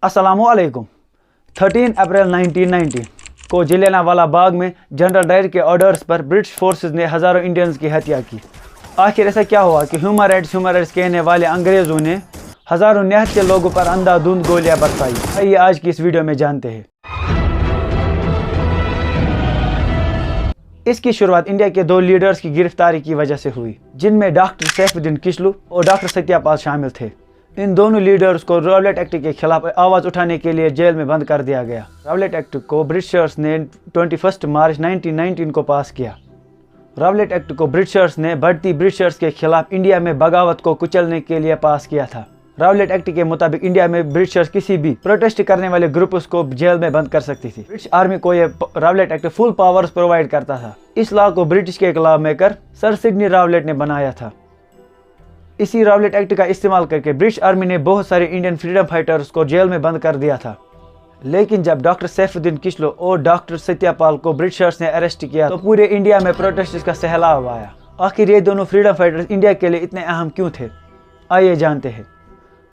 अस्सलामुअलैकुम। 13 अप्रैल 1990 को जलियांवाला बाग में जनरल डायर के ऑर्डर्स पर ब्रिटिश फोर्सेस ने हज़ारों इंडियंस की हत्या की। आखिर ऐसा क्या हुआ कि ह्यूमन राइट्स कहने वाले अंग्रेज़ों ने हज़ारों निहत्थे लोगों पर अंधाधुंध गोलियां बरसाई? आइए आज की इस वीडियो में जानते हैं। इसकी शुरुआत इंडिया के दो लीडर्स की गिरफ्तारी की वजह से हुई, जिनमें डॉक्टर सैफुद्दीन किचलू और डॉक्टर सत्यापाल शामिल थे। इन दोनों लीडर्स को रावलेट एक्ट के खिलाफ आवाज़ उठाने के लिए जेल में बंद कर दिया गया। रावलेट एक्ट को ब्रिटिशर्स ने 21 मार्च 1919 को पास किया। रावलेट एक्ट को ब्रिटिशर्स ने बढ़ती ब्रिटिशर्स के खिलाफ इंडिया में बगावत को कुचलने के लिए पास किया था। रावलेट एक्ट के मुताबिक इंडिया में ब्रिटिशर्स किसी भी प्रोटेस्ट करने वाले ग्रुप्स को जेल में बंद कर सकती थी। ब्रिटिश आर्मी को यह Rowlatt act full powers provide करता था। इस लॉ को ब्रिटिश के law maker sir Sydney Rowlatt ने बनाया था। इसी रावलेट एक्ट का इस्तेमाल करके ब्रिटिश आर्मी ने बहुत सारे इंडियन फ्रीडम फाइटर्स को जेल में बंद कर दिया था। लेकिन जब डॉक्टर सैफुद्दीन किचलू और डॉक्टर सत्यापाल को ब्रिटिशर्स ने अरेस्ट किया तो पूरे इंडिया में प्रोटेस्ट का सैलाब आया। आखिर ये दोनों फ्रीडम फाइटर्स इंडिया के लिए इतने अहम क्यों थे? आइए जानते हैं।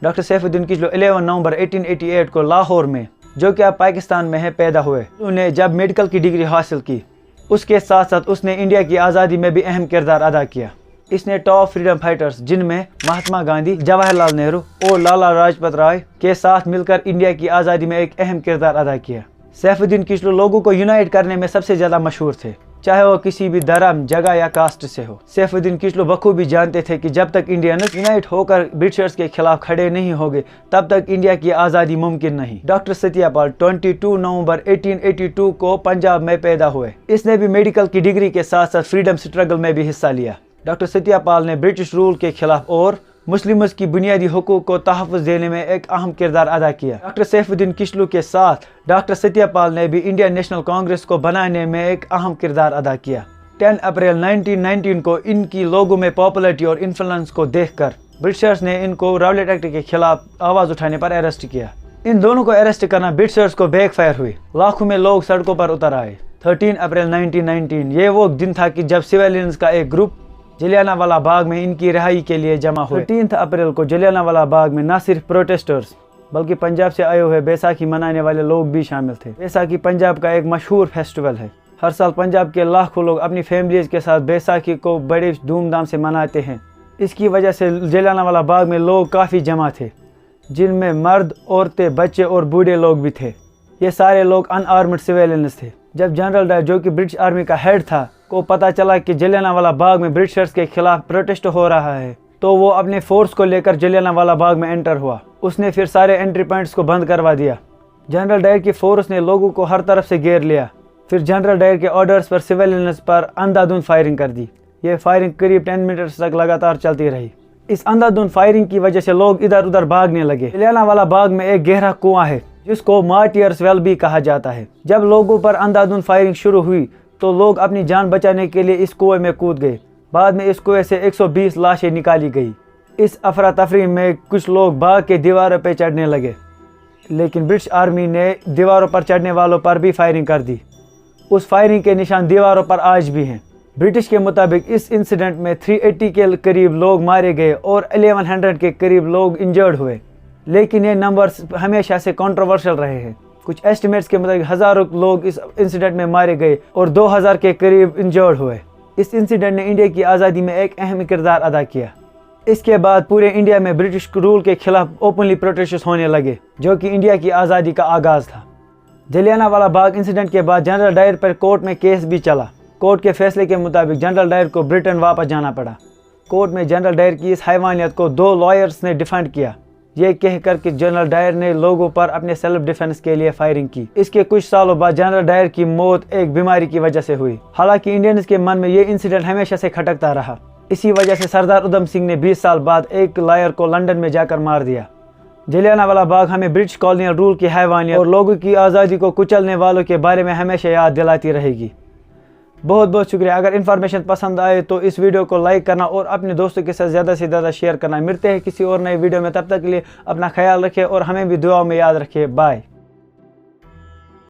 डॉक्टर सैफुद्दीन किचलू 11 नवंबर 1888 को लाहौर में, जो कि अब पाकिस्तान में है, पैदा हुए। उन्होंने जब मेडिकल की डिग्री हासिल की, उसके साथ साथ उसने इंडिया की आज़ादी में भी अहम किरदार अदा किया। इसने टॉप फ्रीडम फाइटर्स जिनमें महात्मा गांधी, जवाहरलाल नेहरू और लाला लाजपत राय के साथ मिलकर इंडिया की आज़ादी में एक अहम किरदार अदा किया। सैफुद्दीन किचलू लोगों को यूनाइट करने में सबसे ज़्यादा मशहूर थे, चाहे वो किसी भी धर्म, जगह या कास्ट से हो। सैफुद्दीन किचलू बखूबी जानते थे कि जब तक इंडियंस यूनाइट होकर ब्रिटिशर्स के खिलाफ खड़े नहीं होंगे तब तक इंडिया की आज़ादी मुमकिन नहीं। डॉक्टर सत्यापाल 22 नवंबर 1882 को पंजाब में पैदा हुए। इसने भी मेडिकल की डिग्री के साथ साथ फ्रीडम स्ट्रगल में भी हिस्सा लिया। डॉक्टर सत्यापाल ने ब्रिटिश रूल के खिलाफ और मुस्लिम्स की बुनियादी हुकूक को तहफ़्फ़ुज़ देने में एक अहम किरदार अदा किया। डॉक्टर सैफुद्दीन किचलू के साथ डॉक्टर सत्यापाल ने भी इंडियन नेशनल कांग्रेस को बनाने में एक अहम किरदार अदा किया। 10 अप्रैल 1919 को इनकी लोगों में पॉपुलरिटी और इन्फ्लुएंस को देखकर ब्रिटिशर्स ने इनको रावलेट एक्ट के खिलाफ आवाज़ उठाने पर अरेस्ट किया। इन दोनों को अरेस्ट करना ब्रिटिशर्स को बैकफायर हुई। लाखों में लोग सड़कों पर उतर आए। 13 अप्रैल 1919 ये वो दिन था कि जब सिविलियंस का एक ग्रुप जलियांवाला बाग में इनकी रिहाई के लिए जमा हुए। 13 अप्रैल को जलियांवाला बाग में न सिर्फ प्रोटेस्टर्स बल्कि पंजाब से आए हुए बैसाखी मनाने वाले लोग भी शामिल थे। बैसाखी पंजाब का एक मशहूर फेस्टिवल है। हर साल पंजाब के लाखों लोग अपनी फैमिलीज के साथ बैसाखी को बड़े धूमधाम से मनाते हैं। इसकी वजह से जलियांवाला बाग में लोग काफ़ी जमा थे, जिनमें मर्द, औरतें, बच्चे और बूढ़े लोग भी थे। ये सारे लोग अनआर्म्ड सिविलियंस थे। जब जनरल डायर, जो कि ब्रिटिश आर्मी का हेड था, को पता चला कि जलियांवाला बाग में ब्रिटिशर्स के खिलाफ प्रोटेस्ट हो रहा है तो वो अपने फोर्स को लेकर जलियांवाला बाग में एंटर हुआ। उसने फिर सारे एंट्री पॉइंट्स को बंद करवा दिया। जनरल डायर की फोर्स ने लोगों को हर तरफ से घेर लिया। फिर जनरल डायर के ऑर्डर्स पर सिविलियंस पर अंधाधुंध फायरिंग कर दी। ये फायरिंग करीब 10 मिनट्स तक लगातार चलती रही। इस अंधाधुंध फायरिंग की वजह से लोग इधर उधर भागने लगे। जलियांवाला बाग में एक गहरा कुआं है जिसको मार्टियर्स वेल भी कहा जाता है। जब लोगों पर अंधाधुंध फायरिंग शुरू हुई तो लोग अपनी जान बचाने के लिए इस कुएं में कूद गए। बाद में इस कुएं से 120 लाशें निकाली गई। इस अफरा तफरी में कुछ लोग भाग के दीवारों पर चढ़ने लगे, लेकिन ब्रिटिश आर्मी ने दीवारों पर चढ़ने वालों पर भी फायरिंग कर दी। उस फायरिंग के निशान दीवारों पर आज भी हैं। ब्रिटिश के मुताबिक इस इंसिडेंट में 380 के करीब लोग मारे गए और 1100 के करीब लोग इंजर्ड हुए। लेकिन ये नंबर्स हमेशा से कंट्रोवर्शियल रहे हैं। कुछ एस्टिमेट्स के मुताबिक हज़ारों लोग इस इंसिडेंट में मारे गए और 2000 के करीब इंजर्ड हुए। इस इंसिडेंट ने इंडिया की आज़ादी में एक अहम किरदार अदा किया। इसके बाद पूरे इंडिया में ब्रिटिश रूल के खिलाफ ओपनली प्रोटेस्ट होने लगे, जो कि इंडिया की आज़ादी का आगाज़ था। जलियांवाला बाग इंसिडेंट के बाद जनरल डायर पर कोर्ट में केस भी चला। कोर्ट के फैसले के मुताबिक जनरल डायर को ब्रिटेन वापस जाना पड़ा। कोर्ट में जनरल डायर की इस हैवानियत को 2 लॉयर्स ने डिफेंड किया, ये कहकर कि जनरल डायर ने लोगों पर अपने सेल्फ डिफेंस के लिए फायरिंग की। इसके कुछ सालों बाद जनरल डायर की मौत एक बीमारी की वजह से हुई। हालांकि इंडियंस के मन में ये इंसिडेंट हमेशा से खटकता रहा। इसी वजह से सरदार उधम सिंह ने 20 साल बाद एक लॉयर को लंदन में जाकर मार दिया। जलियांवाला बाग हमें ब्रिटिश कॉलोनियल रूल की हैवानियत और लोगों की आज़ादी को कुचलने वालों के बारे में हमेशा याद दिलाती रहेगी। बहुत बहुत शुक्रिया। अगर इन्फॉर्मेशन पसंद आए तो इस वीडियो को लाइक करना और अपने दोस्तों के साथ ज़्यादा से ज़्यादा शेयर करना। मिलते हैं किसी और नए वीडियो में, तब तक के लिए अपना ख्याल रखें और हमें भी दुआओं में याद रखें। बाय।